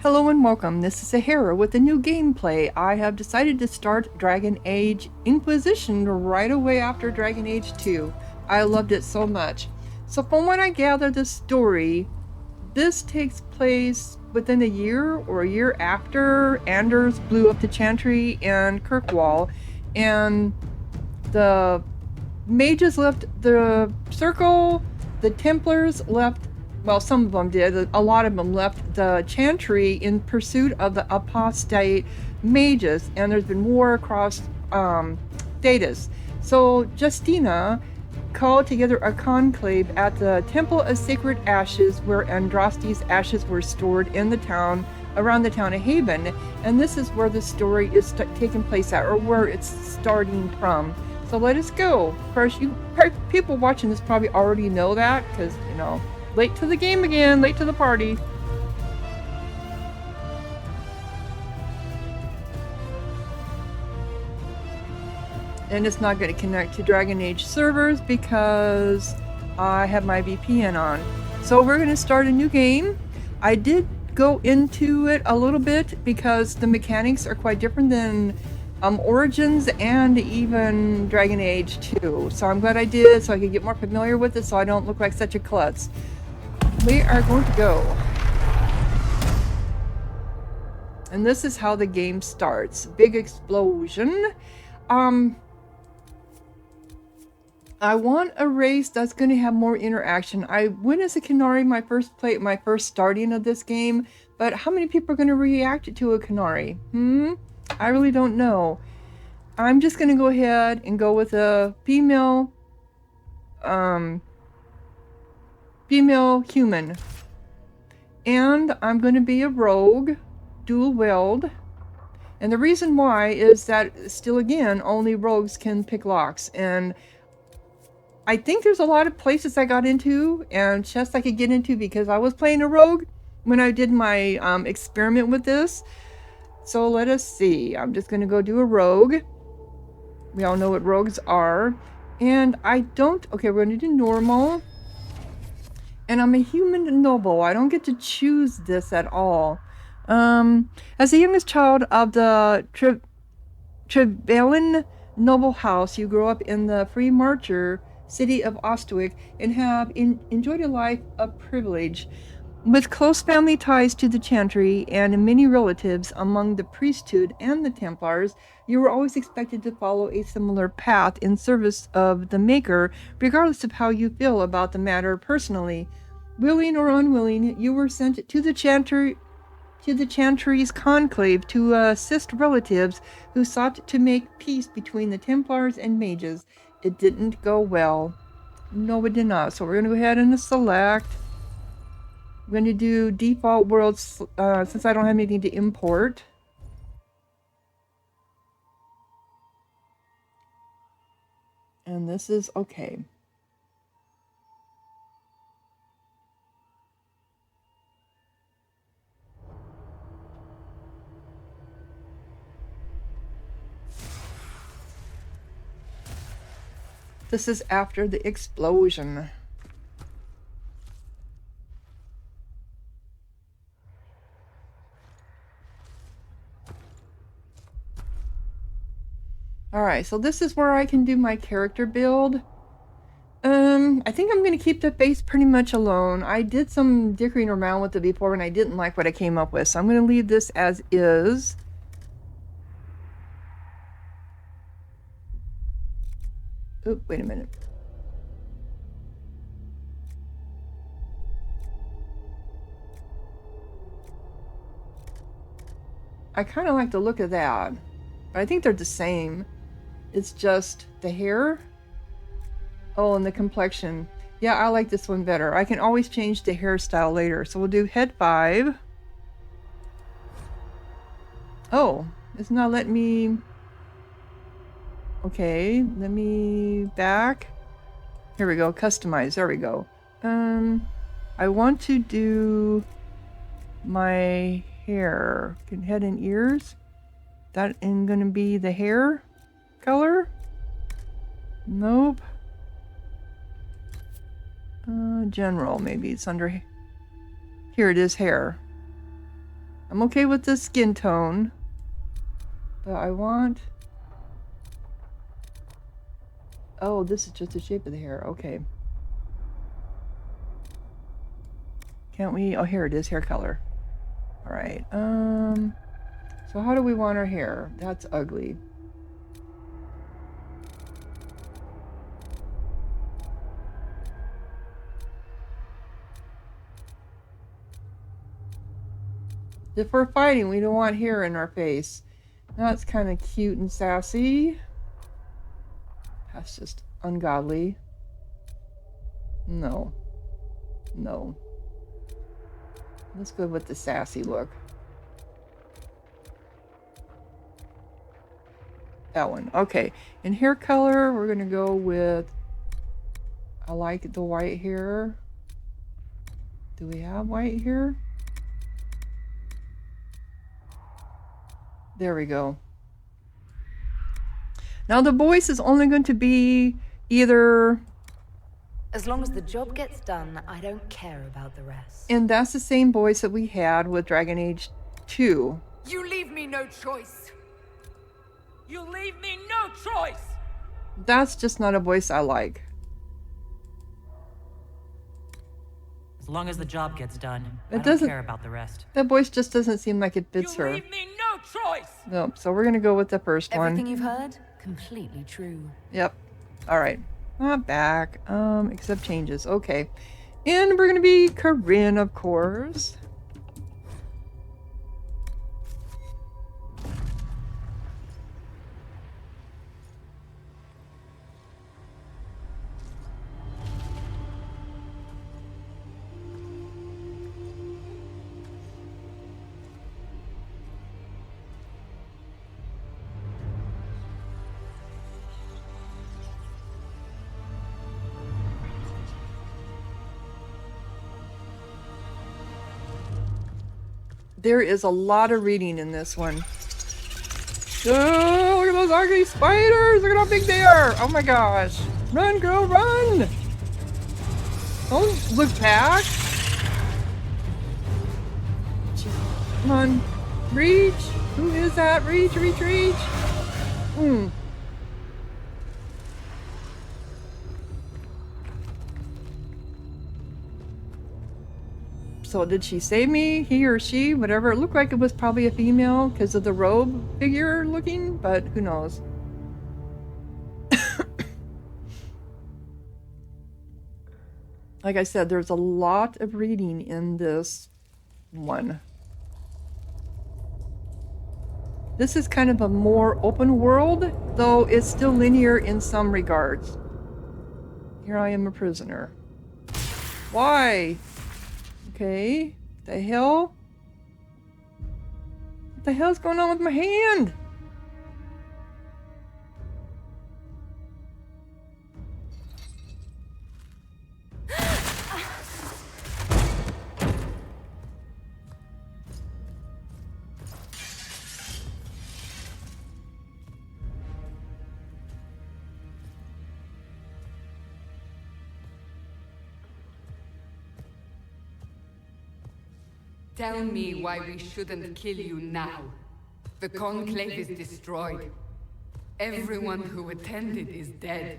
Hello and welcome, this is Sahara with a new gameplay. I have decided to start Dragon Age Inquisition right away after Dragon Age 2. I loved it so much. So from what I gather the story, this takes place within a year or a year after Anders blew up the Chantry and Kirkwall, and the mages left the circle, the Templars left, well, some of them did, a lot of them left the Chantry in pursuit of the apostate mages, and there's been war across Thedas. So Justina called together a conclave at the Temple of Sacred Ashes, where Andraste's ashes were stored in the town, around the town of Haven, and this is where the story is taking place at, or where it's starting from. So let us go. Of course, people watching this probably already know that, because, you know, late to the game again, late to the party. And it's not going to connect to Dragon Age servers because I have my VPN on. So we're going to start a new game. I did go into it a little bit because the mechanics are quite different than Origins and even Dragon Age 2. So I'm glad I did, so I could get more familiar with it so I don't look like such a klutz. We are going to go. And this is how the game starts. Big explosion. I want a race that's going to have more interaction. I went as a Canary my first starting of this game, but how many people are going to react to a Canary? I really don't know. I'm just going to go ahead and go with a female human. And I'm going to be a rogue, dual wield. And the reason why is that, still again, only rogues can pick locks. And I think there's a lot of places I got into and chests I could get into because I was playing a rogue when I did my experiment with this. So let us see. I'm just going to go do a rogue. We all know what rogues are. And I don't... Okay, we're going to do normal. And I'm a human noble. I don't get to choose this at all. As the youngest child of the Trevelyan noble house, you grow up in the free marcher city of Ostwick and have enjoyed a life of privilege. With close family ties to the Chantry and many relatives among the priesthood and the Templars, you were always expected to follow a similar path in service of the Maker, regardless of how you feel about the matter personally. Willing or unwilling, you were sent to the Chantry's conclave to assist relatives who sought to make peace between the Templars and mages. It didn't go well. No, it did not. So we're going to go ahead and select. I'm going to do default worlds since I don't have anything to import. And this is okay. This is after the explosion. Alright, so this is where I can do my character build. I think I'm going to keep the face pretty much alone. I did some dickering around with it before and I didn't like what I came up with, so I'm going to leave this as is. Oop, wait a minute. I kind of like the look of that, but I think they're the same. It's just the hair. Oh, and the complexion. Yeah, I like this one better. I can always change the hairstyle later. So we'll do head 5. Oh, it's not letting me... Okay, let me back. Here we go, customize. There we go. I want to do my hair. Head and ears. That is going to be the hair color. Nope. General, maybe it's under... Here it is, hair. I'm okay with the skin tone. But I want... Oh, this is just the shape of the hair. Okay. Can't we... Oh, here it is. Hair color. Alright. So how do we want our hair? That's ugly. If we're fighting, we don't want hair in our face. That's kind of cute and sassy. That's just ungodly. No. No. Let's go with the sassy look. That one. Okay. In hair color, we're going to go with... I like the white hair. Do we have white hair? There we go. Now the voice is only going to be either... As long as the job gets done, I don't care about the rest. And that's the same voice that we had with Dragon Age 2. You leave me no choice. You leave me no choice. That's just not a voice I like. As long as the job gets done, It I don't doesn't- care about the rest. That voice just doesn't seem like it fits You her. leave me no choice. Nope, so we're gonna go with the first Everything one. you've heard, completely true. Yep. Alright. Not back. Accept changes. Okay. And we're gonna be Corinne, of course. There is a lot of reading in this one. Oh, look at those ugly spiders! Look at how big they are! Oh my gosh! Run, girl, run! Don't look back! Come on. Reach! Who is that? Reach, reach, reach! So did she save me? He or she? Whatever. It looked like it was probably a female because of the robe figure looking, but who knows? Like I said, there's a lot of reading in this one. This is kind of a more open world, though it's still linear in some regards. Here I am a prisoner. Why? Okay, the hell? What the hell's going on with my hand? Tell me why we shouldn't kill you now. The Conclave is destroyed. Everyone who attended is dead.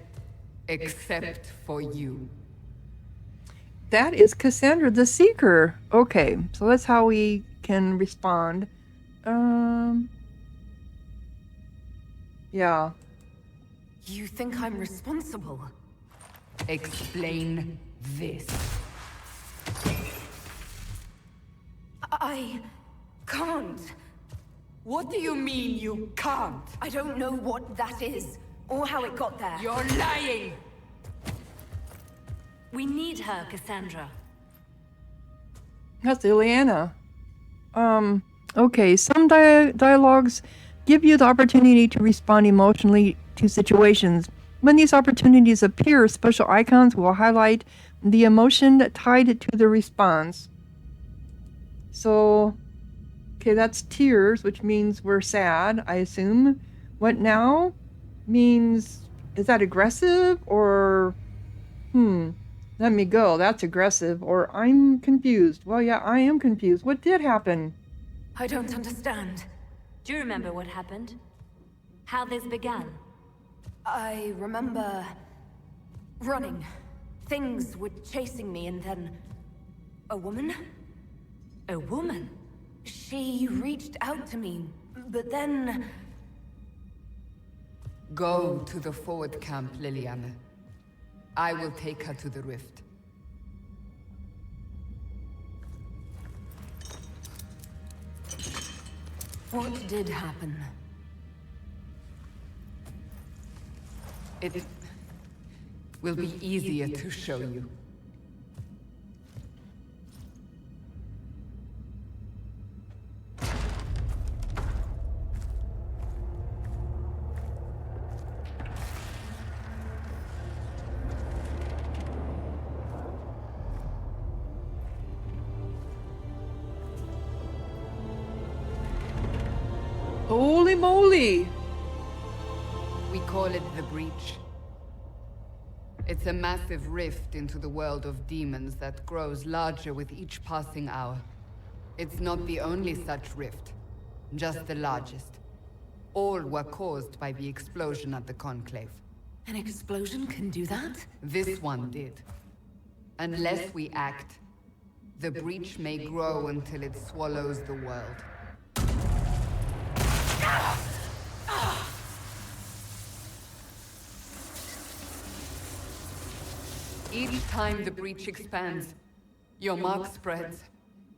Except for you. That is Cassandra the Seeker. Okay, so that's how we can respond. Yeah. You think I'm responsible? Explain this. I can't. What do you mean you can't? I don't know what that is, or how it got there. You're lying! We need her, Cassandra. That's Ileana. Okay, some dialogues give you the opportunity to respond emotionally to situations. When these opportunities appear, special icons will highlight the emotion tied to the response. So, okay, that's tears, which means we're sad, I assume. What now means, is that aggressive or, let me go, that's aggressive, or I'm confused. Well, yeah, I am confused. What did happen? I don't understand. Do you remember what happened? How this began? I remember... running. Things were chasing me and then... a woman? A woman? She reached out to me, but then... Go to the forward camp, Liliana. I will take her to the rift. What did happen? It will be easier to show you. Holy moly! We call it the Breach. It's a massive rift into the world of demons that grows larger with each passing hour. It's not the only such rift, just the largest. All were caused by the explosion at the Conclave. An explosion can do that? This one did. Unless we act, the Breach may grow until it swallows the world. Each time the Breach expands, your mark spreads,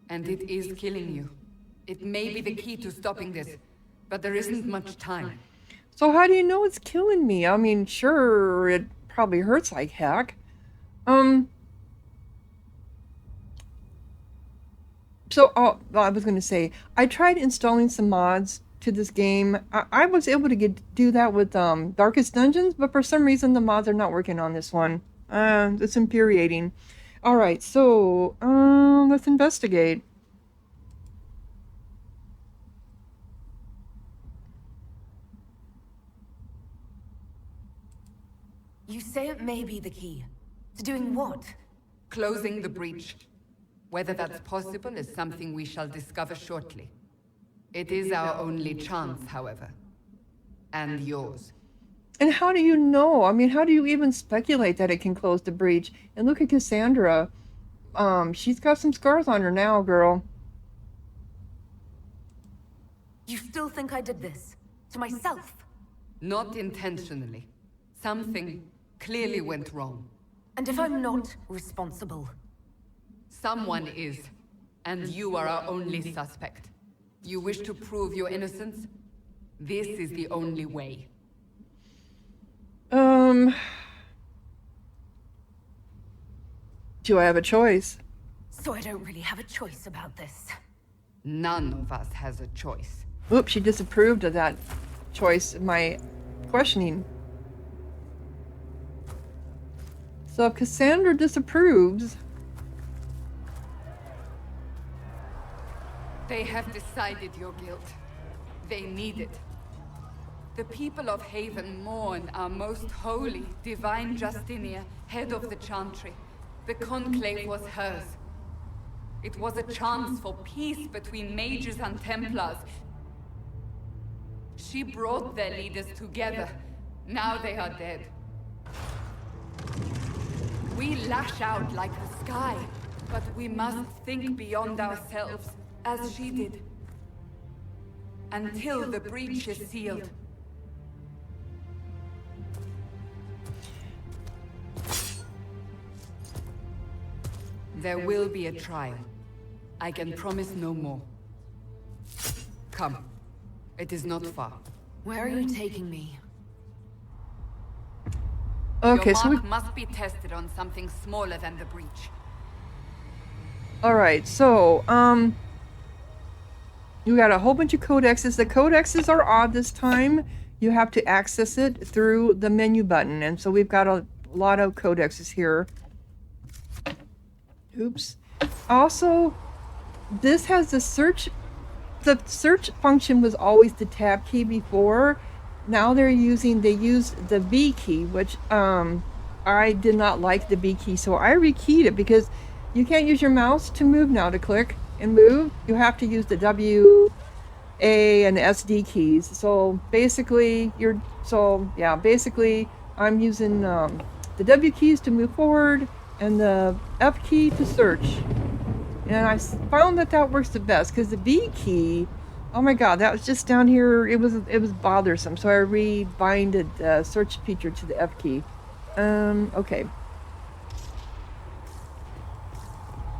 and it is killing you. It may be the key to stopping this, but there isn't much time. So how do you know it's killing me? I mean, sure, it probably hurts like heck. I was going to say, I tried installing some mods to this game. I was able to do that with Darkest Dungeons, but for some reason the mods are not working on this one. It's infuriating. All right, so let's investigate. You say it may be the key. To doing what? Closing the Breach. Whether that's possible is something we shall discover shortly. It is our only chance, however. And yours. And how do you know? I mean, how do you even speculate that it can close the breach? And look at Cassandra. She's got some scars on her now, girl. You still think I did this? To myself? Not intentionally. Something clearly went wrong. And if I'm not responsible? Someone is, and you are our only suspect. You wish to prove your innocence? This is the only way. Do I have a choice? So I don't really have a choice about this. None of us has a choice. Oops, she disapproved of that choice in my questioning. So if Cassandra disapproves... They have decided your guilt. They need it. The people of Haven mourn our most holy, divine Justinia, head of the Chantry. The Conclave was hers. It was a chance for peace between mages and Templars. She brought their leaders together. Now they are dead. We lash out like the sky, but we must think beyond ourselves, as she did. Until the breach is sealed. There will be a trial. I can promise no more. Come. It is not far. Where are you taking me? Okay, Your so mark must be tested on something smaller than the breach. Alright, so, you got a whole bunch of codexes. The codexes are odd this time. You have to access it through the menu button. And so we've got a lot of codexes here. Oops. Also, this has the search function was always the tab key before. Now they used the B key, which I did not like the B key, so I rekeyed it because you can't use your mouse to move now to click, and move, you have to use the W, A, and SD keys. So basically, basically, I'm using the W keys to move forward and the F key to search. And I found that works the best because the B key, oh my god, that was just down here. It was bothersome. So I rebinded the search feature to the F key. Okay.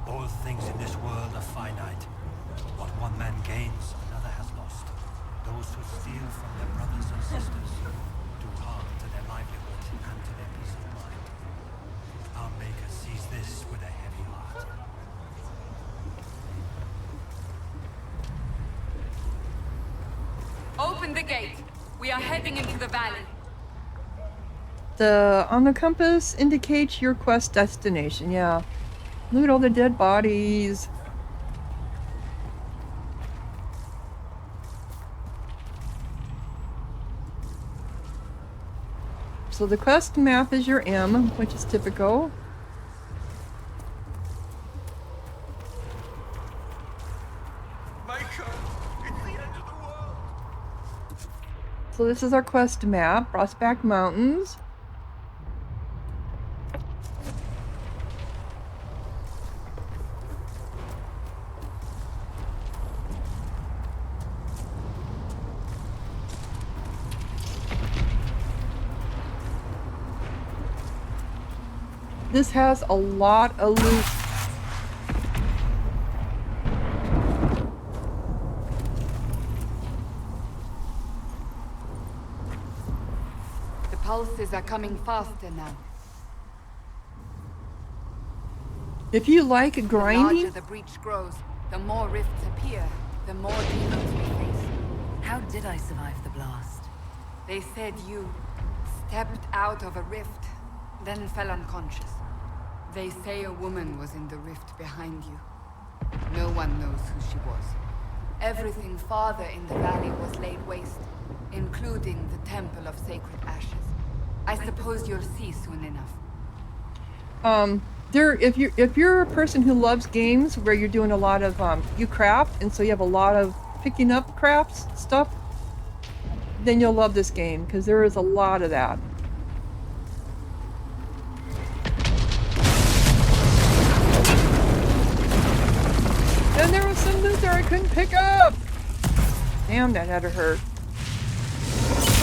All things in this world are finite. What one man gains, another has lost. Those who steal from their brothers and sisters do harm to their livelihood and to their peace of mind. Our Maker sees this with a heavy heart. Open the gate. We are heading into the valley. The on the compass indicates your quest destination. Yeah. Look at all the dead bodies. So the quest map is your M, which is typical. Maker, it's the end of the world. So this is our quest map, Prospect Mountains. This has a lot of loot. The pulses are coming faster now. If you like The grinding, larger the breach grows, the more rifts appear, the more demons we face. How did I survive the blast? They said you stepped out of a rift, then fell unconscious. They say a woman was in the rift behind you. No one knows who she was. Everything farther in the valley was laid waste, including the Temple of Sacred Ashes. I suppose you'll see soon enough. if you're a person who loves games where you're doing a lot of you craft, and so you have a lot of picking up crafts stuff, then you'll love this game because there is a lot of that. And there was some loot there I couldn't pick up. Damn, that had to hurt.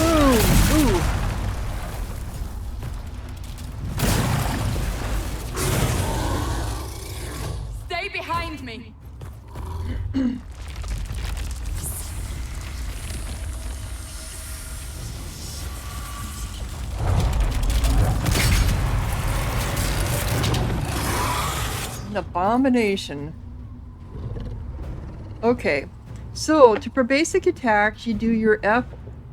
Ooh. Stay behind me! An abomination. Okay, so for basic attacks, you do your F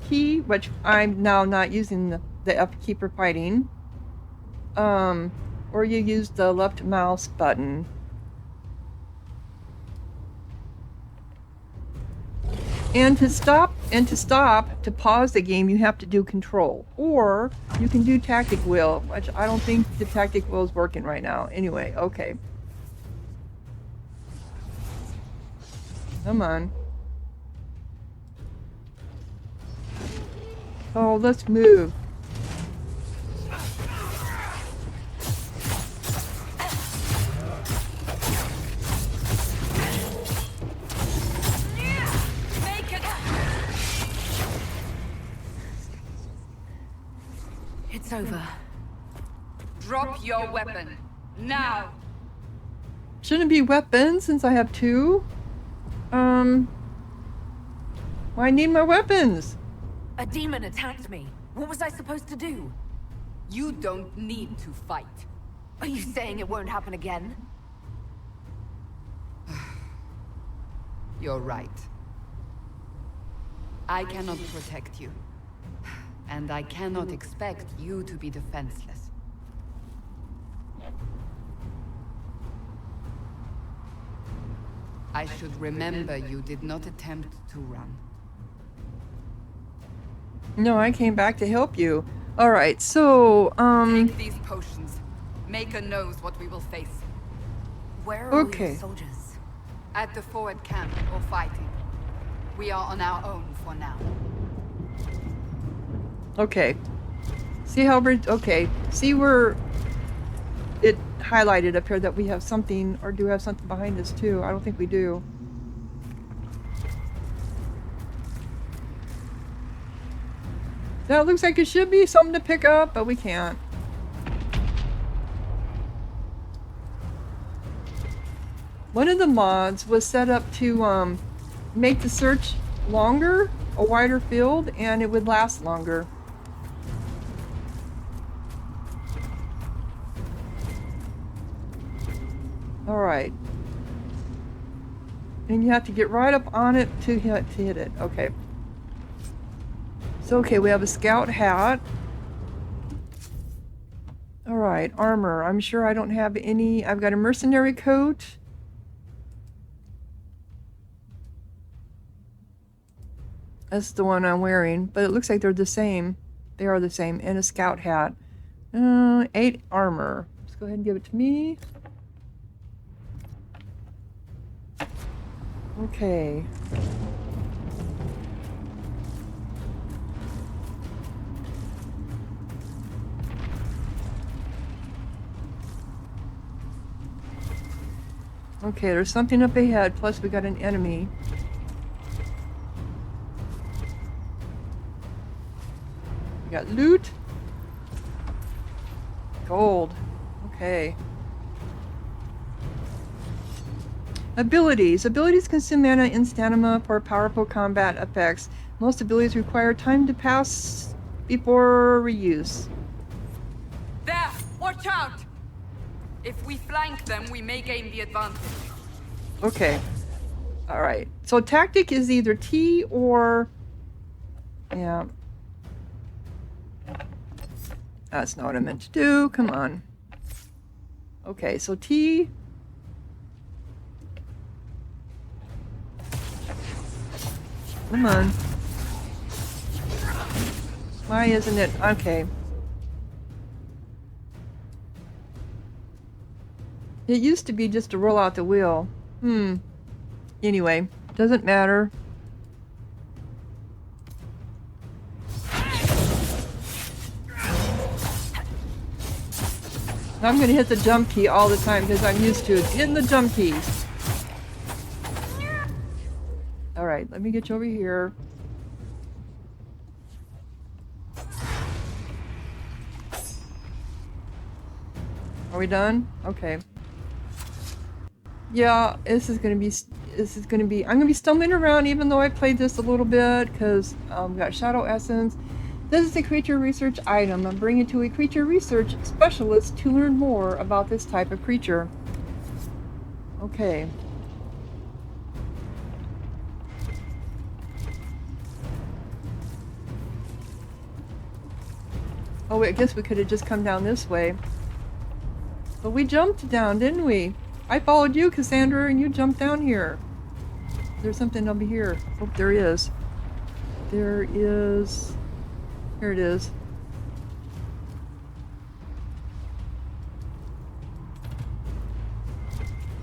key, which I'm now not using the F key for fighting. Or you use the left mouse button. And to pause the game, you have to do control. Or you can do tactic wheel, which I don't think the tactic wheel is working right now. Anyway, okay. Come on. Oh, let's move. It's over. Drop your weapon. Now! Shouldn't be weapons since I have two. Why I need my weapons? A demon attacked me. What was I supposed to do? You don't need to fight. Are you saying it won't happen again? You're right. I cannot protect you. And I cannot expect you to be defenseless. I should remember you did not attempt to run. No, I came back to help you. Alright, so, Take these potions. Maker knows what we will face. Where are all Okay. your soldiers? At the forward camp or fighting. We are on our own for now. Okay. See how we're... Okay. See where it highlighted up here that we have something, or do we have something behind us too? I don't think we do. That looks like it should be something to pick up, but we can't. One of the mods was set up to make the search longer, a wider field, and it would last longer. Alright. And you have to get right up on it to hit it. Okay. So, okay, we have a scout hat. Alright, armor. I'm sure I don't have any. I've got a mercenary coat. That's the one I'm wearing, but it looks like they're the same. They are the same. And a scout hat. 8 armor. Let's go ahead and give it to me. Okay. Okay, there's something up ahead, plus we got an enemy. We got loot. Gold. Okay. Abilities. Abilities consume mana and stamina for powerful combat effects. Most abilities require time to pass before reuse. There! Watch out! If we flank them, we may gain the advantage. Okay. Alright. So tactic is either T or... Yeah. That's not what I meant to do. Come on. Okay, so T... Come on. Why isn't it? Okay. It used to be just to roll out the wheel. Anyway, doesn't matter. I'm gonna hit the jump key all the time because I'm used to it. Hitting the jump keys. Alright, let me get you over here. Are we done? Okay. Yeah, this is gonna be, I'm gonna be stumbling around even though I played this a little bit because we got Shadow Essence. This is a creature research item. I'm bringing it to a creature research specialist to learn more about this type of creature. Okay. Oh wait, I guess we could have just come down this way. But we jumped down, didn't we? I followed you, Cassandra, and you jumped down here. There's something over here. Oh, there is. There is... Here it is.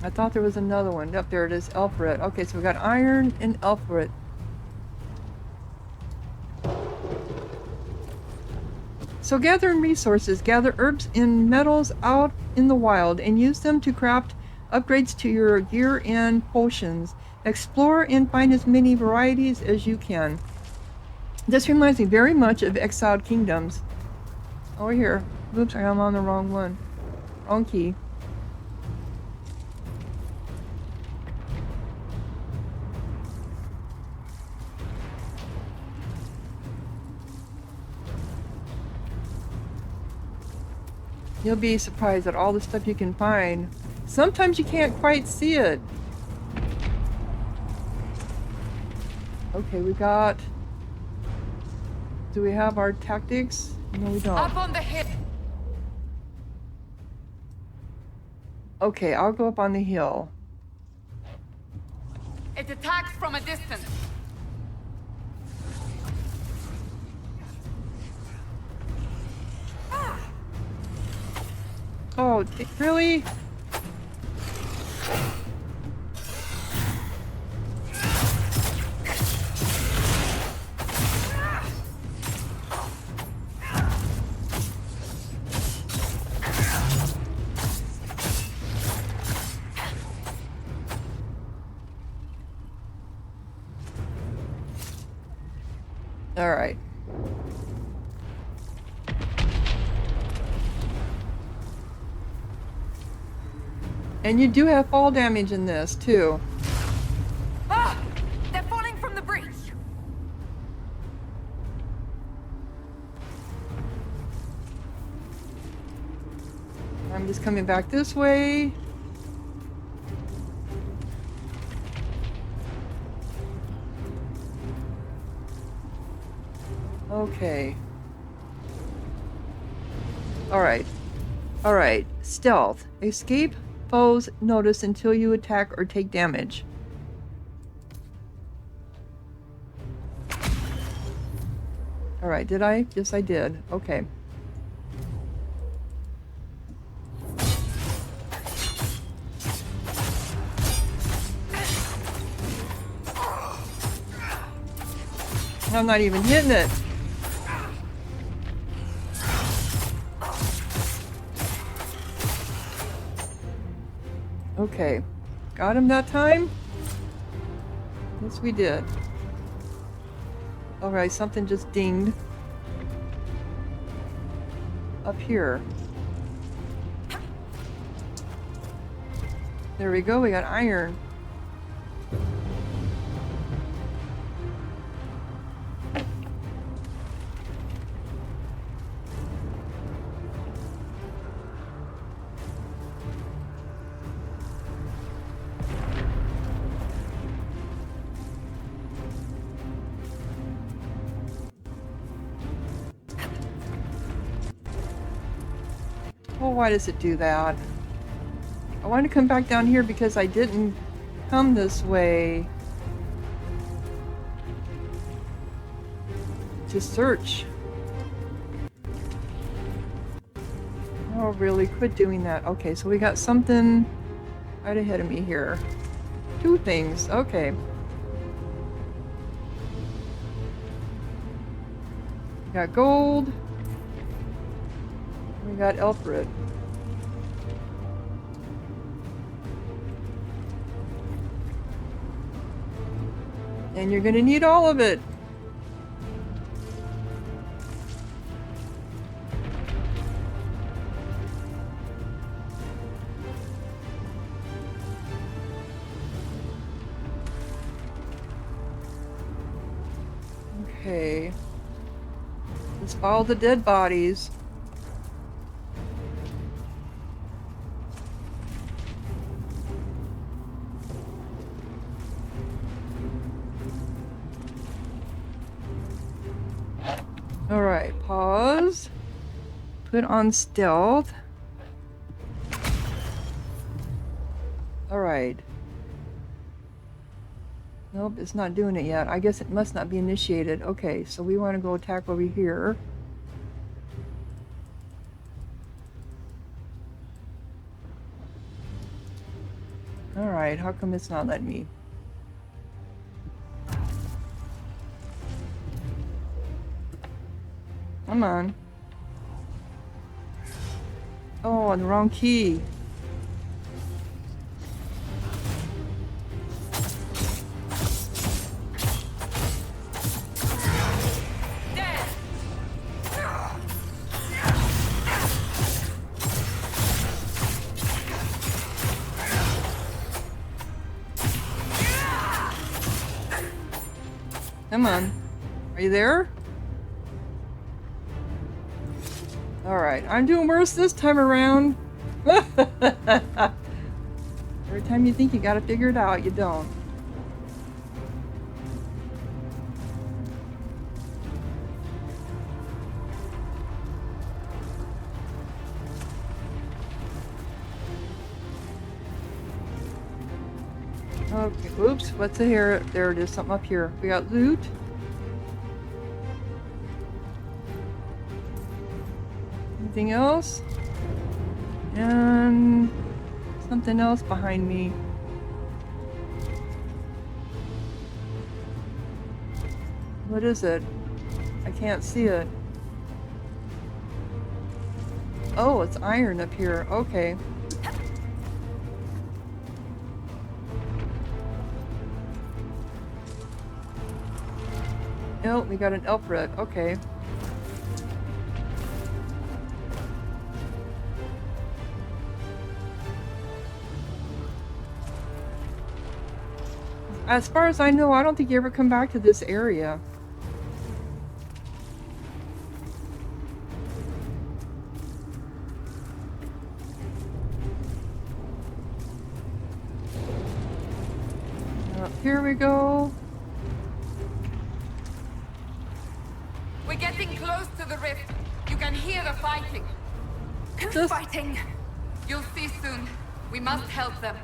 I thought there was another one. Up there it is, Elfret. Okay, so we got iron and Elfret. So gathering resources, gather herbs and metals out in the wild and use them to craft upgrades to your gear and potions. Explore and find as many varieties as you can. This reminds me very much of Exiled Kingdoms. Over here. Oops, I'm on the wrong one. Wrong key. You'll be surprised at all the stuff you can find. Sometimes you can't quite see it. Okay, we got... Do we have our tactics? No, we don't. Up on the hill. Okay, I'll go up on the hill. It attacks from a distance. Oh, really? Alright. And you do have fall damage in this, too. Ah! They're falling from the breach! I'm just coming back this way. Okay. Alright. Alright. Stealth. Escape foes notice until you attack or take damage. Alright, did I? Yes, I did. Okay. I'm not even hitting it. Okay. Got him that time? Yes, we did. Alright, something just dinged. Up here. There we go, we got iron. Oh, why does it do that? I wanted to come back down here because I didn't come this way to search. Oh, really? Quit doing that. Okay, so we got something right ahead of me here. Two things. Okay. We got gold. We got elf root. And you're gonna need all of it. Okay. Let's follow the dead bodies. Alright, pause. Put on stealth. Alright. Nope, it's not doing it yet. I guess it must not be initiated. Okay, so we want to go attack over here. Alright, how come it's not letting me? Come on. Oh, the wrong key. Come on. Are you there? Alright, I'm doing worse this time around. Every time you think you got it figured out, you don't. Okay, oops, what's it here? There it is, something up here. We got loot. Anything else? And something else behind me. What is it? I can't see it. Oh, it's iron up here. Okay. Oh, we got an elf red. Okay. As far as I know, I don't think you ever come back to this area. Here we go. We're getting close to the rift. You can hear the fighting. Who's fighting? You'll see soon. We must help them.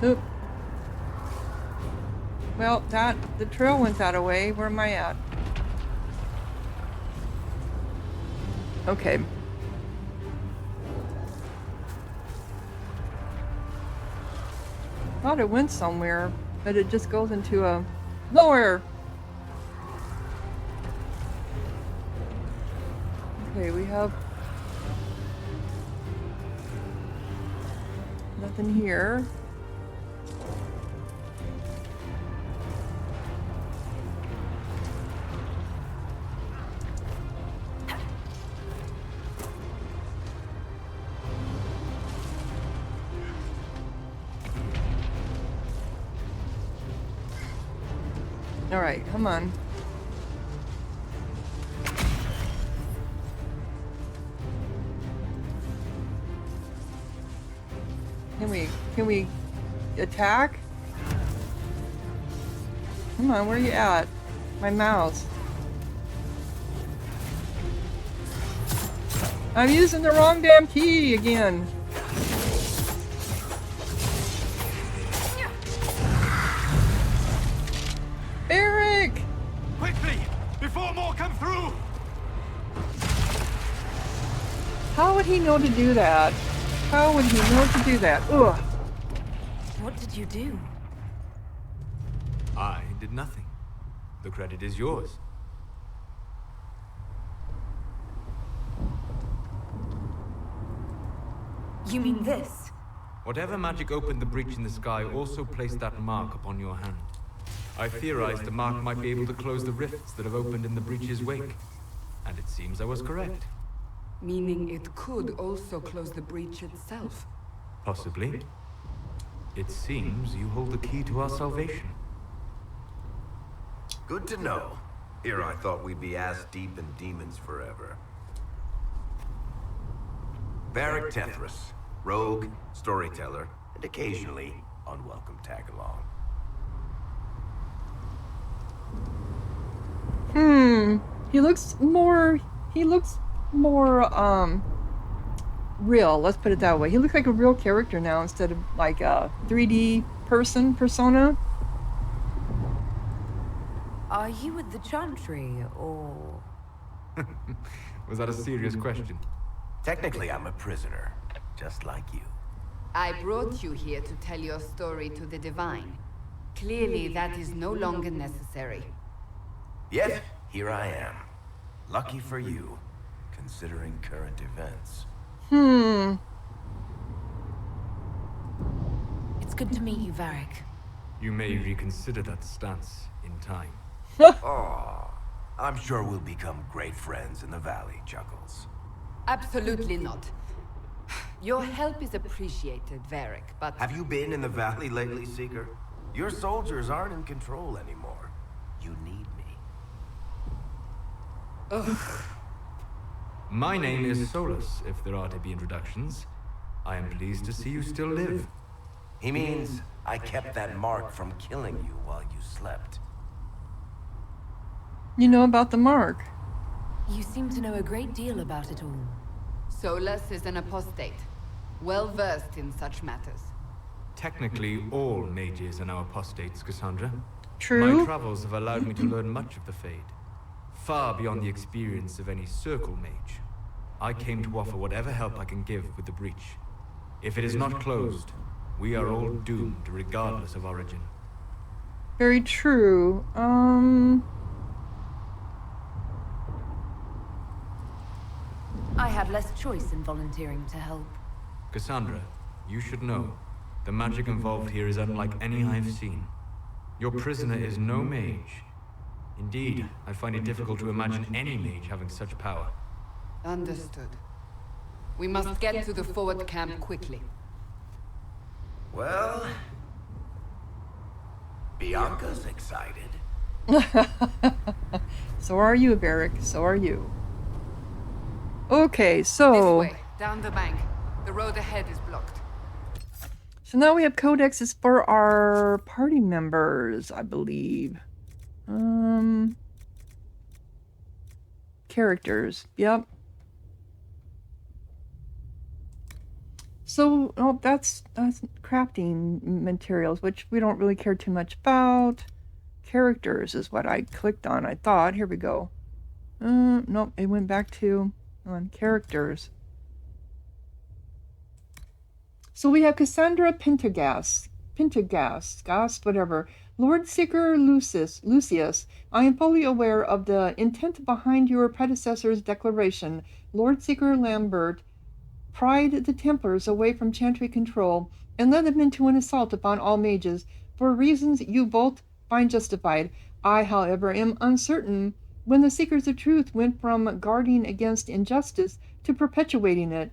Oop. Well, the trail went that away. Where am I at? Okay. Thought it went somewhere, but it just goes into a nowhere. Okay, we have nothing here. All right, come on. Can we attack? Come on, where are you at? My mouse. I'm using the wrong damn key again. Eric! Quickly! Before more come through! How would he know to do that? How would he know to do that? Ugh. What did you do? I did nothing. The credit is yours. You mean this? Whatever magic opened the breach in the sky also placed that mark upon your hand. I theorized the mark might be able to close the rifts that have opened in the breach's wake. And it seems I was correct. Meaning it could also close the breach itself. Possibly. It seems you hold the key to our salvation. Good to know. Here I thought we'd be ass deep in demons forever. Varric Tethras, rogue, storyteller, and occasionally unwelcome tag-along. He looks more real, let's put it that way. He looks like a real character now instead of like a 3D persona. Are you with the Chantry, or...? Was that a serious question? Technically, I'm a prisoner, just like you. I brought you here to tell your story to the Divine. Clearly, that is no longer necessary. Yet, here I am. Lucky for you, considering current events. It's good to meet you, Varric. You may reconsider that stance in time. Oh, I'm sure we'll become great friends in the valley, Chuckles. Absolutely not. Your help is appreciated, Varric, but... Have you been in the valley lately, Seeker? Your soldiers aren't in control anymore. You need me. Ugh. My name is Solus, if there are to be introductions. I am pleased to see you still live. He means I kept that mark from killing you while you slept. You know about the mark. You seem to know a great deal about it all. Solus is an apostate, well-versed in such matters. Technically, all mages are now apostates, Cassandra. True. My travels have allowed me to learn much of the Fade. Far beyond the experience of any circle mage. I came to offer whatever help I can give with the breach. If it is not closed, we are all doomed regardless of origin. Very true. I had less choice in volunteering to help. Cassandra, you should know, the magic involved here is unlike any I've seen. Your prisoner is no mage. Indeed, I find it difficult to imagine any mage having such power. Understood. We must get to the forward camp quickly. Well, Bianca's excited. So are you, Varric. So are you. Okay, so... This way, down the bank. The road ahead is blocked. So now we have codexes for our party members, I believe. Characters. Yep. So, oh, that's crafting materials, which we don't really care too much about. Characters is what I clicked on, I thought. Here we go. Nope, it went back to on characters. So we have Cassandra Pentagast, whatever. Lord Seeker Lucius, I am fully aware of the intent behind your predecessor's declaration. Lord Seeker Lambert pried the Templars away from Chantry control and led them into an assault upon all mages, for reasons you both find justified. I, however, am uncertain when the Seekers of Truth went from guarding against injustice to perpetuating it.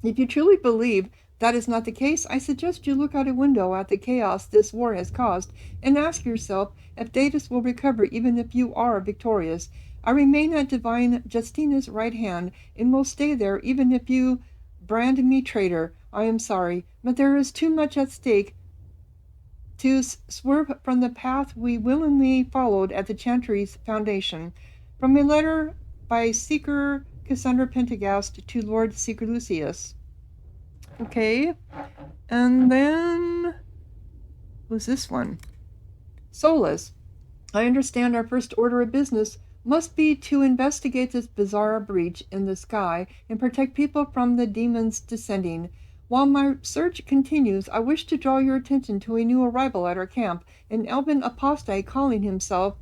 If you truly believe that is not the case, I suggest you look out a window at the chaos this war has caused and ask yourself if Daedus will recover even if you are victorious. I remain at Divine Justina's right hand and will stay there even if you brand me traitor. I am sorry, but there is too much at stake to swerve from the path we willingly followed at the Chantry's foundation. From a letter by Seeker Cassandra Pentagast to Lord Seeker Lucius. Okay, and then who's this one? Solus. I understand our first order of business must be to investigate this bizarre breach in the sky and protect people from the demons descending. While my search continues, I wish to draw your attention to a new arrival at our camp, an elven apostate calling himself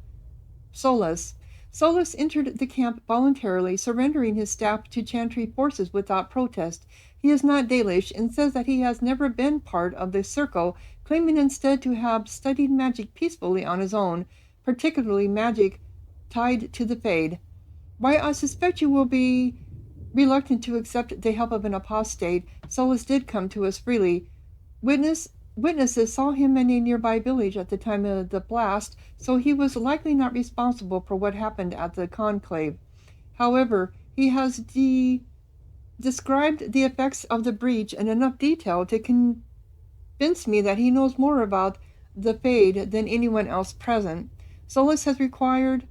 Solus. Solus entered the camp voluntarily, surrendering his staff to Chantry forces without protest. He is not Dalish and says that he has never been part of the circle, claiming instead to have studied magic peacefully on his own, particularly magic tied to the Fade. Why I suspect you will be reluctant to accept the help of an apostate, Solus did come to us freely. Witnesses saw him in a nearby village at the time of the blast, so he was likely not responsible for what happened at the Conclave. However, he has described the effects of the breach in enough detail to convince me that he knows more about the Fade than anyone else present. Solus has requested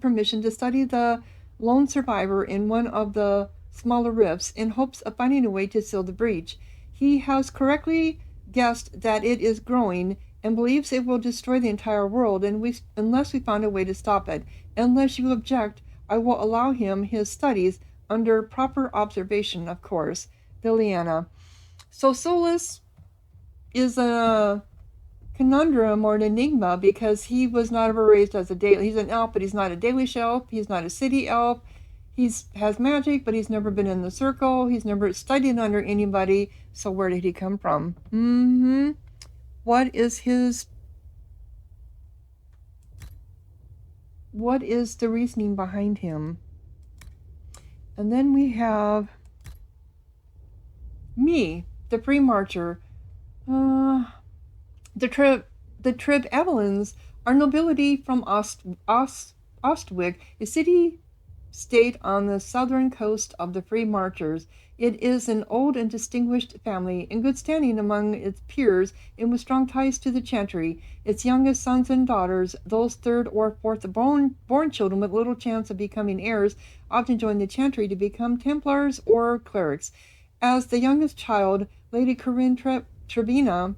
permission to study the lone survivor in one of the smaller rifts in hopes of finding a way to seal the breach. He has correctly guessed that it is growing and believes it will destroy the entire world unless we find a way to stop it. Unless you object, I will allow him his studies under proper observation, of course. Liliana. So Solus is a conundrum or an enigma because he was not ever raised as a Daily. He's an elf, but he's not a Dalish elf. He's not a city elf. Has magic, but he's never been in the circle. He's never studied under anybody. So where did he come from? What is the reasoning behind him? And then we have me, the free marcher. The Trib Evelyns are nobility from Ostwick, a city-state on the southern coast of the Free Marchers. It is an old and distinguished family, in good standing among its peers and with strong ties to the Chantry. Its youngest sons and daughters, those third or fourth born children with little chance of becoming heirs, often join the Chantry to become Templars or clerics. As the youngest child, Lady Corinne Trevina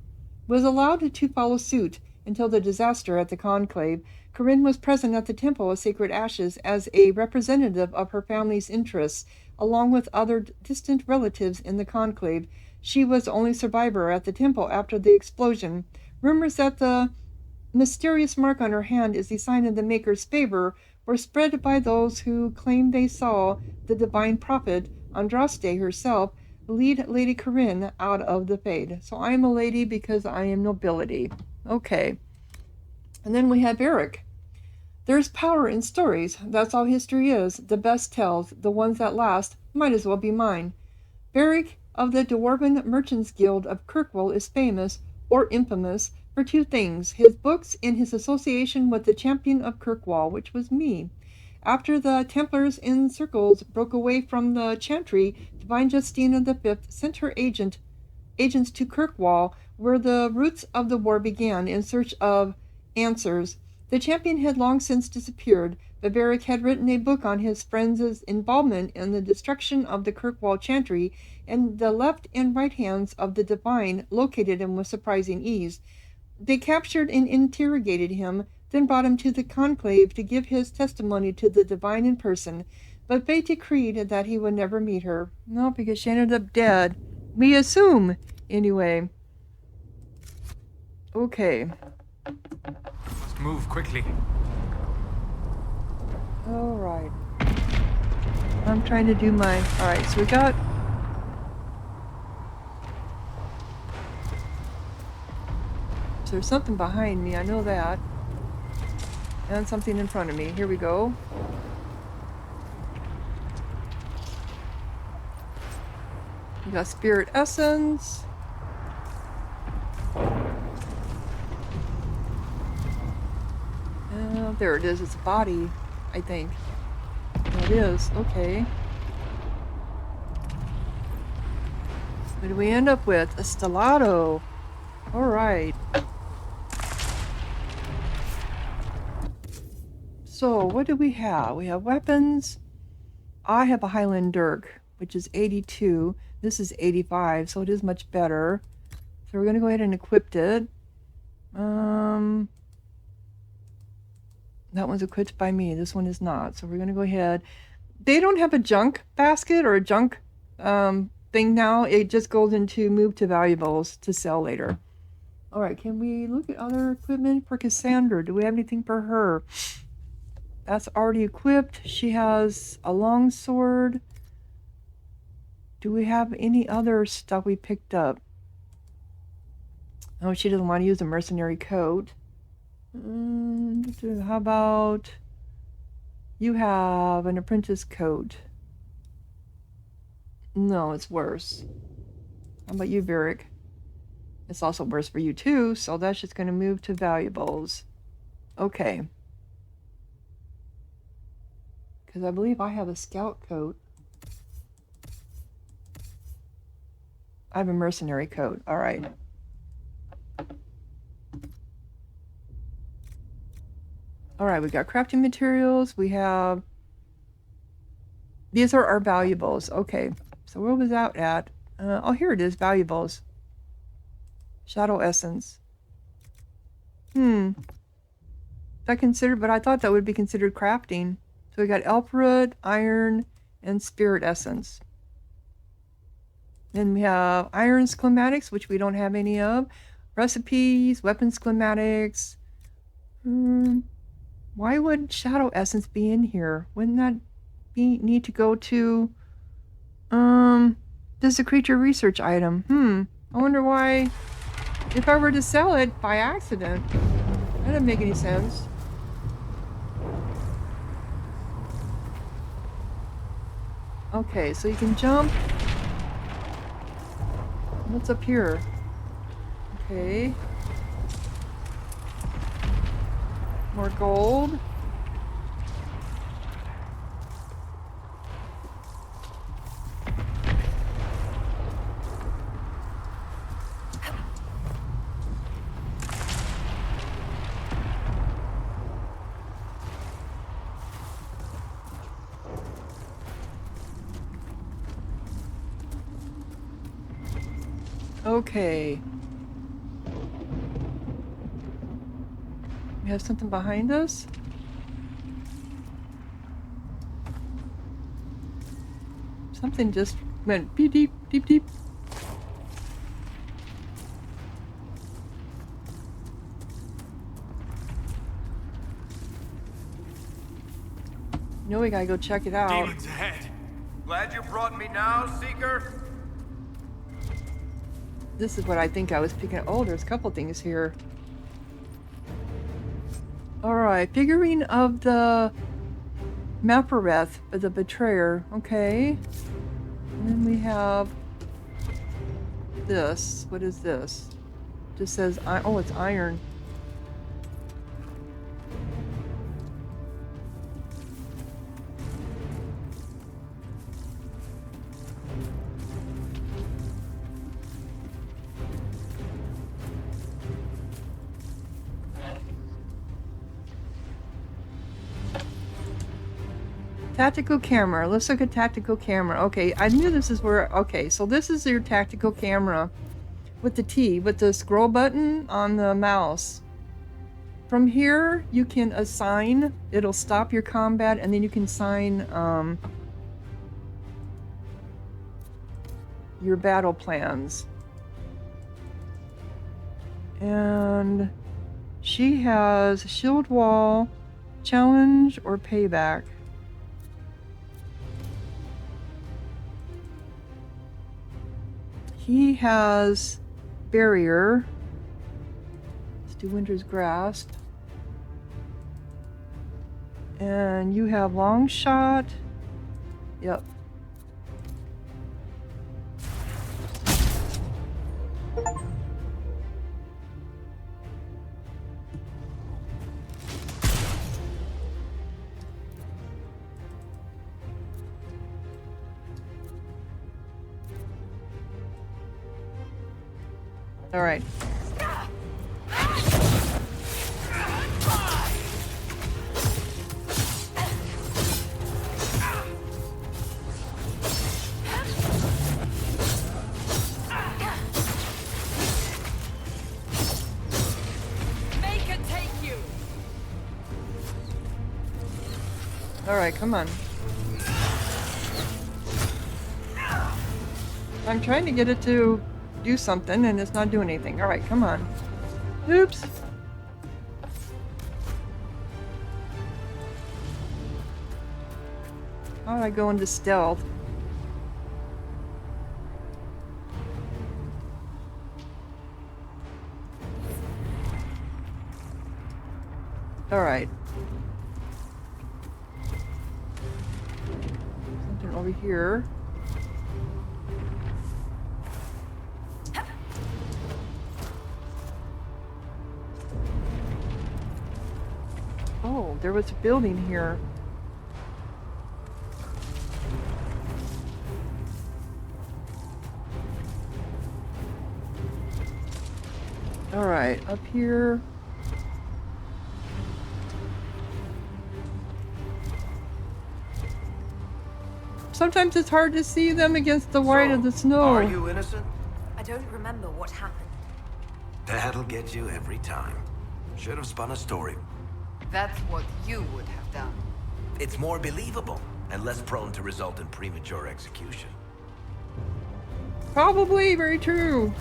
was allowed to follow suit until the disaster at the Conclave. Corinne was present at the Temple of Sacred Ashes as a representative of her family's interests, along with other distant relatives in the Conclave. She was the only survivor at the Temple after the explosion. Rumors that the mysterious mark on her hand is a sign of the Maker's favor were spread by those who claimed they saw the divine prophet, Andraste herself, lead Lady Corinne out of the Fade. So I am a lady because I am nobility. Okay. And then we have Eric. There's power in stories. That's all history is. The best tells. The ones that last might as well be mine. Beric of the Dwarven Merchants Guild of Kirkwall is famous, or infamous, for two things: his books and his association with the champion of Kirkwall, which was me. After the Templars in circles broke away from the Chantry, Divine Justina V sent her agents to Kirkwall, where the roots of the war began, in search of answers. The champion had long since disappeared, but Beric had written a book on his friends' involvement in the destruction of the Kirkwall Chantry, and the left and right hands of the Divine located him with surprising ease. They captured and interrogated him, then brought him to the Conclave to give his testimony to the Divine in person, but fate decreed that he would never meet her. No, because she ended up dead. We assume, anyway. Okay. Must move quickly. Alright. I'm trying to do my... Alright, so we got... So there's something behind me, I know that. And something in front of me. Here we go. We got Spirit Essence. There it is. It's a body, I think. It is. Okay. What do we end up with? A Stellato. Alright. So, what do we have? We have weapons. I have a Highland Dirk, which is 82. This is 85, so it is much better. So we're going to go ahead and equip it. That one's equipped by me. This one is not. So we're going to go ahead. They don't have a junk basket or a junk thing now. It just goes into move to valuables to sell later. All right, can we look at other equipment for Cassandra? Do we have anything for her? That's already equipped. She has a longsword. Do we have any other stuff we picked up? Oh, she doesn't want to use a mercenary coat. How about you have an apprentice coat? No, it's worse. How about you, Beric? It's also worse for you too, so that's just going to move to valuables. Okay. Because I believe I have a scout coat. I have a mercenary coat. All right. All right, we got crafting materials. We have... These are our valuables. Okay, so where was that at? Oh, here it is, valuables. Shadow essence. That considered, but I thought that would be considered crafting. So we got elfroot, iron, and spirit essence. Then we have iron schematics, which we don't have any of. Recipes, weapon schematics. Why would shadow essence be in here? Wouldn't that need to go to this is a creature research item? I wonder why, if I were to sell it by accident, that doesn't make any sense. Okay, so you can jump. What's up here? Okay. More gold. Okay. We have something behind us? Something just went beep, deep, deep, deep. You know we gotta go check it out. Demons ahead. Glad you brought me now, Seeker. This is what I think I was picking up. Oh, there's a couple things here. Alright, figurine of the Mapareth, the betrayer. Okay. And then we have this. What is this? Just says, oh, it's iron. Tactical camera. Let's look at tactical camera. Okay, I knew this is where... Okay, so this is your tactical camera with the T, with the scroll button on the mouse. From here, you can assign. It'll stop your combat, and then you can assign your battle plans. And she has shield wall, challenge, or payback. He has barrier. Let's do Winter's Grasp. And you have long shot. Yep. All right. Make it take you. All right, come on. I'm trying to get it to do something and it's not doing anything. All right, come on. Oops. How do I go into stealth? All right. Something over here. Oh, there was a building here. All right, up here. Sometimes it's hard to see them against the white of the snow. Are you innocent? I don't remember what happened. That'll get you every time. Should have spun a story. That's what you would have done. It's more believable and less prone to result in premature execution. Probably, very true.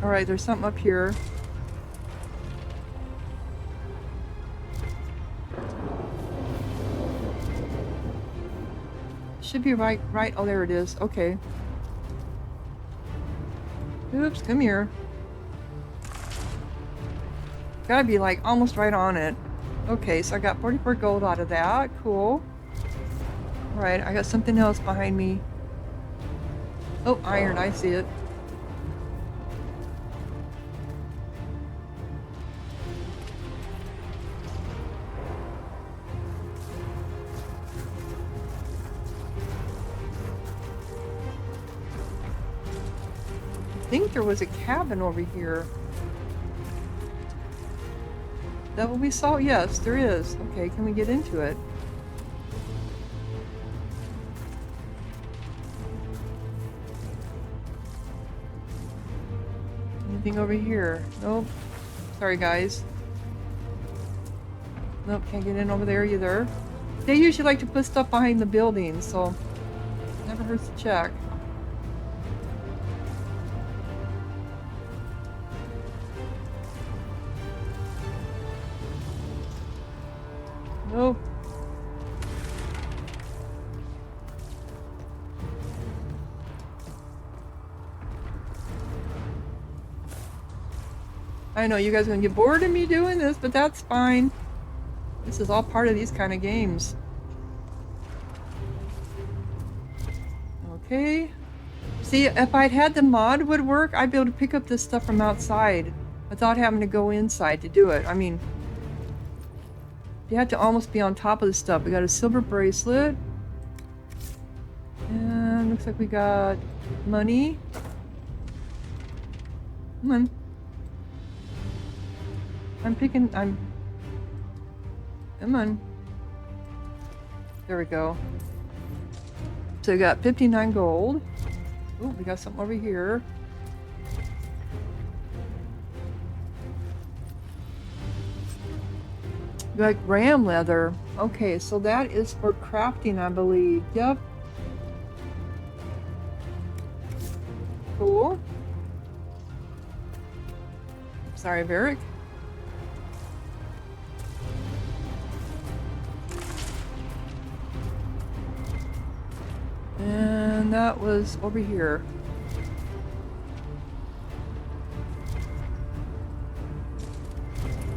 All right, there's something up here. Should be right. Oh, there it is. Okay. Oops, come here. Gotta be like almost right on it. Okay, so I got 44 gold out of that. Cool. Alright, I got something else behind me. Oh, iron, I see it. I think there was a cabin over here. That what we saw? Yes, there is. Okay, can we get into it? Anything over here? Nope. Sorry, guys. Nope, can't get in over there either. They usually like to put stuff behind the building, so never hurts to check. Nope. I know you guys are gonna get bored of me doing this, but that's fine. This is all part of these kind of games. Okay. See, if I'd had the mod would work, I'd be able to pick up this stuff from outside without having to go inside to do it. I mean, you have to almost be on top of the stuff. We got a silver bracelet. And looks like we got money. Come on. Come on. There we go. So we got 59 gold. Oh, we got something over here. We got ram leather. Okay, so that is for crafting, I believe. Yep. Cool. Sorry, Varric. And that was over here.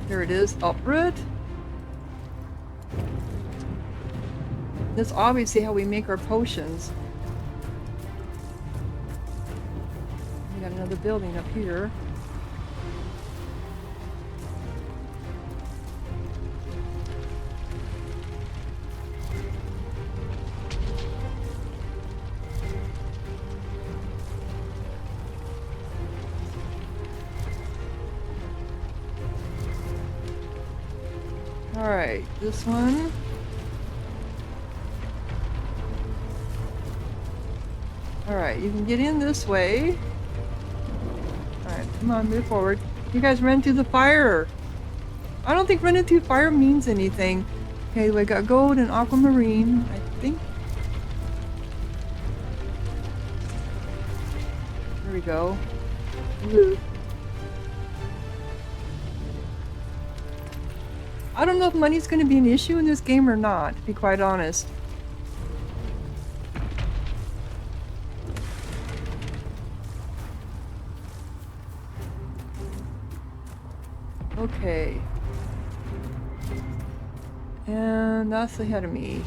Here it is, uproot. That's obviously how we make our potions. We got another building up here. Alright, this one. Alright, you can get in this way. Alright, come on, move forward. You guys ran through the fire. I don't think running through fire means anything. Okay, we got gold and aquamarine, I think. There we go. Blue. I don't know if money's going to be an issue in this game or not, to be quite honest. Okay. And that's ahead of me.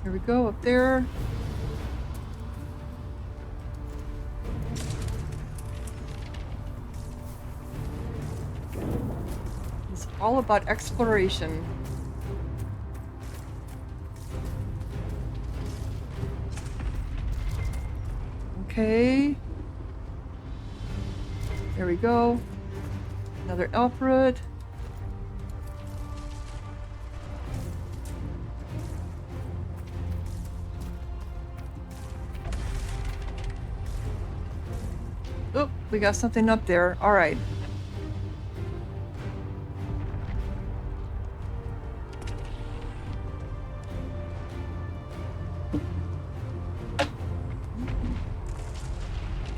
Here we go, up there. It's all about exploration. Okay. There we go. Another elf root. Oh, we got something up there. All right.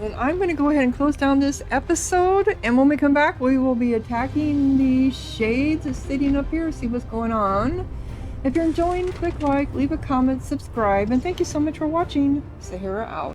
And I'm going to go ahead and close down this episode, and when we come back we will be attacking the shades that's sitting up here, see what's going on. If you're enjoying, click like, leave a comment, subscribe, and thank you so much for watching. Sahara out.